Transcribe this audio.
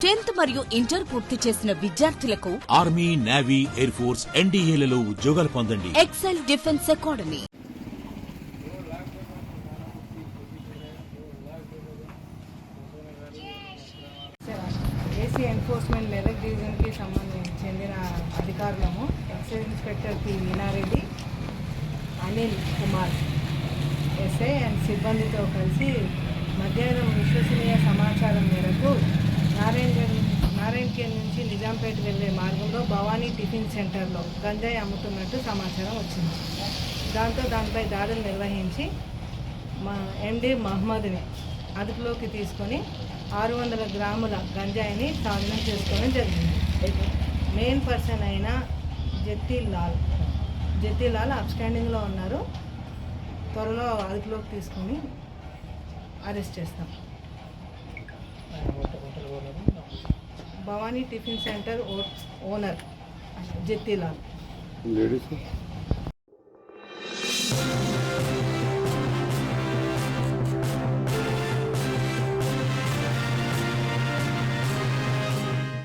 10th మరియు inter పూర్తి చేసిన విద్యార్థులకు ఆర్మీ, నేవీ, ఎయిర్ ఫోర్స్, ఎన్డీఏలలో ఉద్యోగాలు పొందండి. Excel defence academy. AC enforcement Medak డివిజన్కి చెందిన అధికారులము excise inspector P Meenareddy, Anil Kumar SI and సిబ్బందితో కలిసి మధ్యాహ్నం విశ్వసనీయ సమాచారం మేరకు నారాయణఖేడ్ నుంచి నిజాంపేట వెళ్ళే మార్గంలో భవానీ టిఫిన్ సెంటర్లో గంజాయి అమ్ముతున్నట్టు సమాచారం వచ్చింది. దానిపై దాడులు నిర్వహించి మా ఎండి మహమ్మద్ని అదుపులోకి తీసుకొని 600 గ్రాముల గంజాయిని స్వాధీనం చేసుకోవడం జరిగింది. మెయిన్ పర్సన్ అయిన జెత్తిలాల్ అబ్స్టాండింగ్లో ఉన్నారు. త్వరలో అదుపులోకి తీసుకొని అరెస్ట్ చేస్తాం. Bhavani tiffin centre owner జెత్తిలాల్.